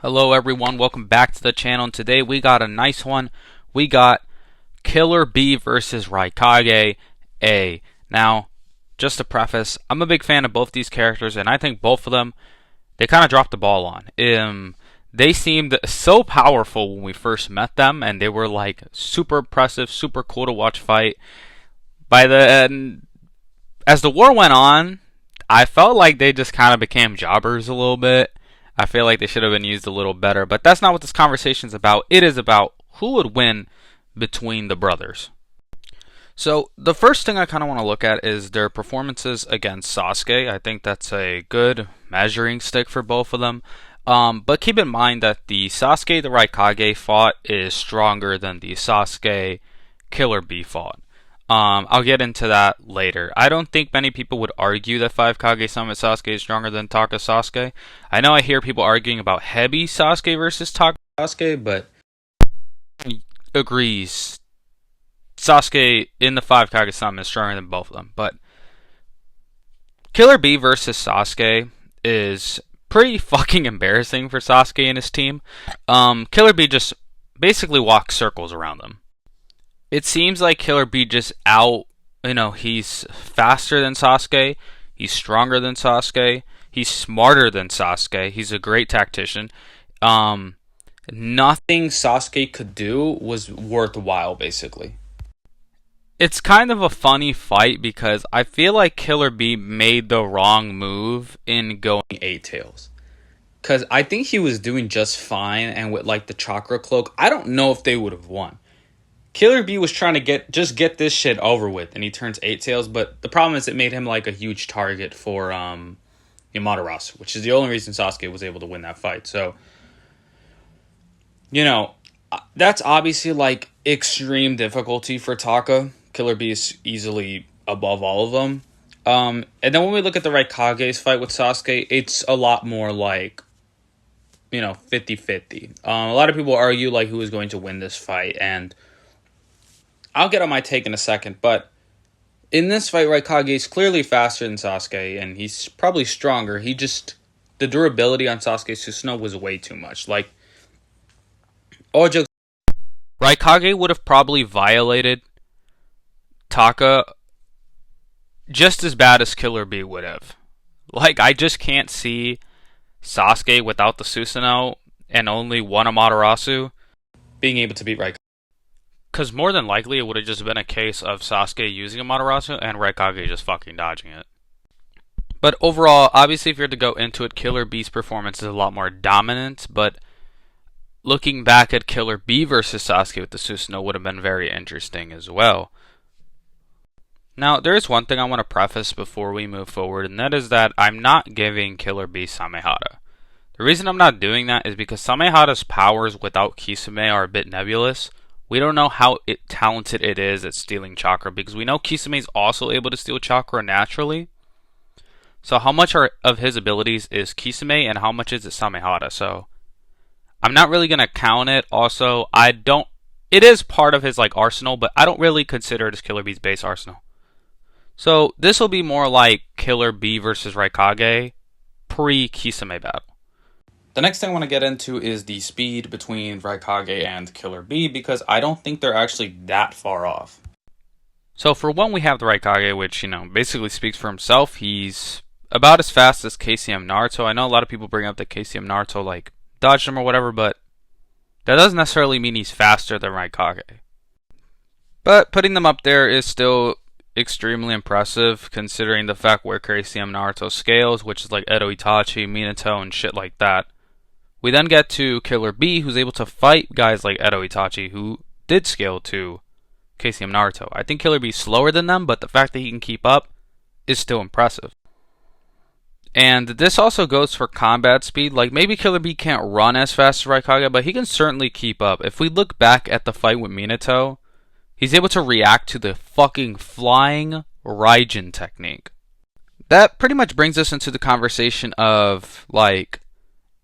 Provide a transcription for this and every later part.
Hello everyone, welcome back to the channel, and today we got a nice one. We got Killer B versus Raikage A. Now, just to preface, I'm a big fan of both these characters, and I think both of them, they kind of dropped the ball on. They seemed so powerful when we first met them, and they were like super impressive, super cool to watch fight. By the end, as the war went on, I felt like they just kind of became jobbers a little bit. I feel like they should have been used a little better, but that's not what this conversation is about. It is about who would win between the brothers. So the first thing I kind of want to look at is their performances against Sasuke. I think that's a good measuring stick for both of them. But keep in mind that the Sasuke the Raikage fought is stronger than the Sasuke Killer B fought. I'll get into that later. I don't think many people would argue that 5 Kage Summit Sasuke is stronger than Taka Sasuke. I know I hear people arguing about Heavy Sasuke versus Taka Sasuke, but agrees Sasuke in the 5 Kage Summit is stronger than both of them. But Killer B versus Sasuke is pretty fucking embarrassing for Sasuke and his team. Killer B just basically walks circles around them. It seems like Killer B just he's faster than Sasuke, he's stronger than Sasuke, he's smarter than Sasuke, he's a great tactician. Nothing Sasuke could do was worthwhile, basically. It's kind of a funny fight because I feel like Killer B made the wrong move in going 8 Tails. Because I think he was doing just fine, and with like the chakra cloak, I don't know if they would have won. Killer B was trying to get this shit over with, and he turns 8 Tails, but the problem is it made him like a huge target for Amaterasu, which is the only reason Sasuke was able to win that fight. So, that's obviously like extreme difficulty for Taka. Killer B is easily above all of them. And then when we look at the Raikage's fight with Sasuke, it's a lot more like 50-50. A lot of people argue like who is going to win this fight, and I'll get on my take in a second, but in this fight, Raikage is clearly faster than Sasuke, and he's probably stronger. The durability on Sasuke's Susanoo was way too much. Like, all jokes, Raikage would have probably violated Taka just as bad as Killer B would have. Like, I just can't see Sasuke without the Susanoo and only one Amaterasu being able to beat Raikage. Because more than likely, it would have just been a case of Sasuke using Amaterasu and Raikage just fucking dodging it. But overall, obviously, if you're to go into it, Killer B's performance is a lot more dominant. But looking back at Killer B versus Sasuke with the Susanoo would have been very interesting as well. Now, there is one thing I want to preface before we move forward, and that is that I'm not giving Killer B Samehada. The reason I'm not doing that is because Samehada's powers without Kisame are a bit nebulous. We don't know how talented it is at stealing chakra, because we know Kisame is also able to steal chakra naturally. So how much of his abilities is Kisame and how much is it Samehada? So I'm not really going to count it. Also, it is part of his like arsenal, but I don't really consider it as Killer B's base arsenal. So this will be more like Killer B versus Raikage pre-Kisame battle. The next thing I want to get into is the speed between Raikage and Killer B, because I don't think they're actually that far off. So for one, we have the Raikage, which, basically speaks for himself. He's about as fast as KCM Naruto. I know a lot of people bring up that KCM Naruto, like, dodged him or whatever, but that doesn't necessarily mean he's faster than Raikage. But putting them up there is still extremely impressive, considering the fact where KCM Naruto scales, which is like Edo Itachi, Minato, and shit like that. We then get to Killer B, who's able to fight guys like Edo Itachi, who did scale to KCM Naruto. I think Killer B's slower than them, but the fact that he can keep up is still impressive. And this also goes for combat speed. Like, maybe Killer B can't run as fast as Raikage, but he can certainly keep up. If we look back at the fight with Minato, he's able to react to the fucking flying Raijin technique. That pretty much brings us into the conversation of, like,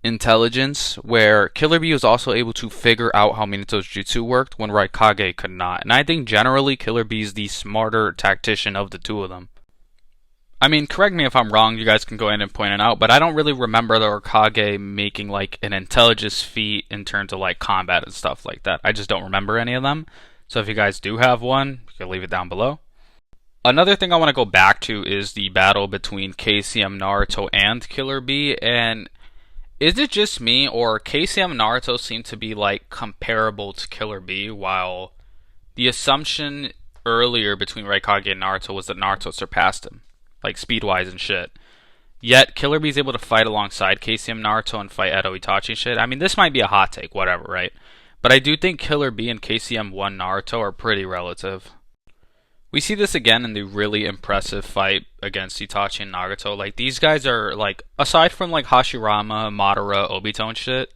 intelligence, where Killer B was also able to figure out how Minato's jutsu worked when Raikage could not. And I think generally Killer B is the smarter tactician of the two of them. I mean, correct me if I'm wrong, you guys can go in and point it out, but I don't really remember the Raikage making like an intelligence feat in terms of like combat and stuff like that. I just don't remember any of them. So if you guys do have one, you can leave it down below. Another thing I want to go back to is the battle between KCM Naruto and Killer Bee, and is it just me, or KCM Naruto seem to be like comparable to Killer Bee, while the assumption earlier between Raikage and Naruto was that Naruto surpassed him, like speed-wise and shit. Yet Killer Bee's able to fight alongside KCM Naruto and fight Edo Itachi and shit. I mean, this might be a hot take, whatever, right? But I do think Killer Bee and KCM 1 Naruto are pretty relative. We see this again in the really impressive fight against Itachi and Nagato. Like, these guys are, like, aside from, like, Hashirama, Madara, Obito and shit,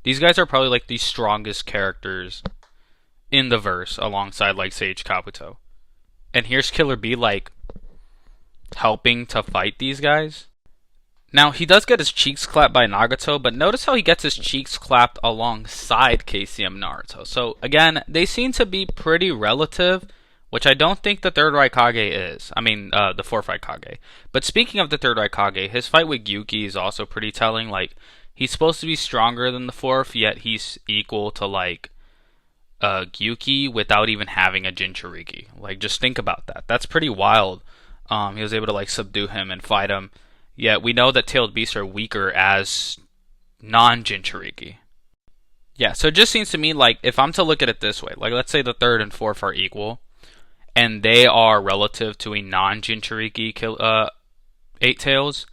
these guys are probably, like, the strongest characters in the verse alongside, like, Sage Kabuto. And here's Killer Bee, like, helping to fight these guys. Now, he does get his cheeks clapped by Nagato, but notice how he gets his cheeks clapped alongside KCM Naruto. So, again, they seem to be pretty relative, which I don't think the third Raikage is. I mean, the fourth Raikage. But speaking of the third Raikage, his fight with Gyuki is also pretty telling. Like, he's supposed to be stronger than the fourth, yet he's equal to, like, Gyuki without even having a Jinchuriki. Like, just think about that. That's pretty wild. He was able to, like, subdue him and fight him. Yet we know that tailed beasts are weaker as non-Jinchuriki. Yeah, so it just seems to me like, if I'm to look at it this way, like, let's say the third and fourth are equal, and they are relative to a non-Jinchuriki Eight Tails,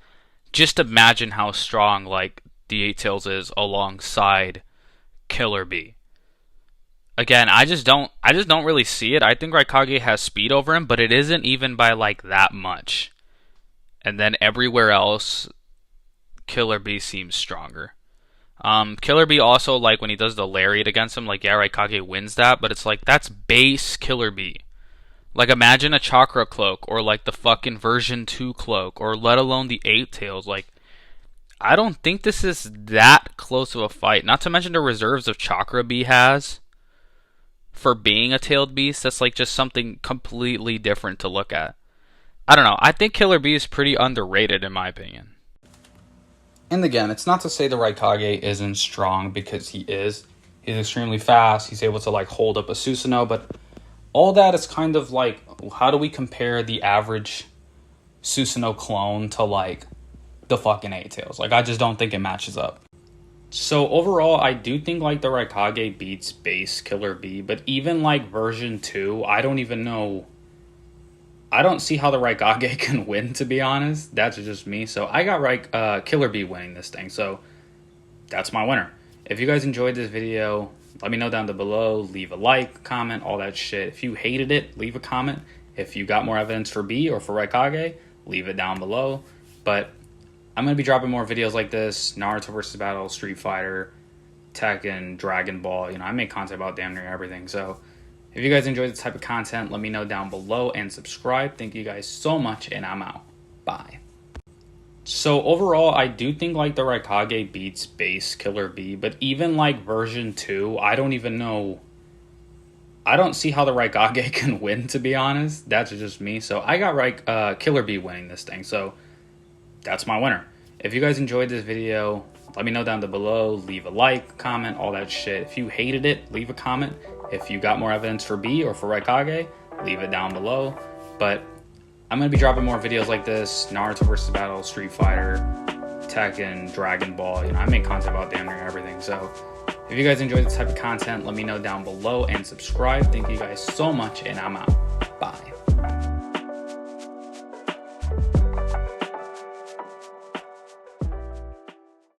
just imagine how strong, like, the Eight Tails is alongside Killer Bee. Again, I just don't really see it. I think Raikage has speed over him, but it isn't even by, like, that much. And then everywhere else, Killer Bee seems stronger. Killer Bee also, like, when he does the lariat against him, like, yeah, Raikage wins that, but it's like, that's base Killer Bee. Like, imagine a Chakra Cloak, or, like, the fucking version 2 Cloak, or let alone the Eight Tails. Like, I don't think this is that close of a fight. Not to mention the reserves of Chakra Bee has for being a tailed beast. That's, like, just something completely different to look at. I don't know. I think Killer Bee is pretty underrated in my opinion. And again, it's not to say the Raikage isn't strong, because he is. He's extremely fast. He's able to, like, hold up a Susanoo, but all that is kind of like, how do we compare the average Susanoo clone to, like, the fucking Eight Tails? Like, I just don't think it matches up. So overall, I do think, like, the Raikage beats base Killer Bee, but even, like, version 2, I don't even know. I don't see how the Raikage can win, to be honest. That's just me. So I got Killer Bee winning this thing. So that's my winner. If you guys enjoyed this video, let me know down below. Leave a like, comment, all that shit. If you hated it, leave a comment. If you got more evidence for Bee or for Raikage, leave it down below. But I'm going to be dropping more videos like this. Naruto versus Battle, Street Fighter, Tekken, Dragon Ball. You know, I make content about damn near everything. So if you guys enjoy this type of content, let me know down below and subscribe. Thank you guys so much, and I'm out. Bye. So overall, I do think, like, the Raikage beats base Killer Bee, but even, like, version 2, I don't even know. I don't see how the Raikage can win, to be honest. That's just me. So I got Killer Bee winning this thing. So that's my winner. If you guys enjoyed this video, let me know down below. Leave a like, comment, all that shit. If you hated it, leave a comment. If you got more evidence for Bee or for Raikage, leave it down below. But I'm going to be dropping more videos like this. Naruto versus Battle, Street Fighter, Tekken, Dragon Ball. You know, I make content about damn near everything. So if you guys enjoy this type of content, let me know down below and subscribe. Thank you guys so much, and I'm out. Bye.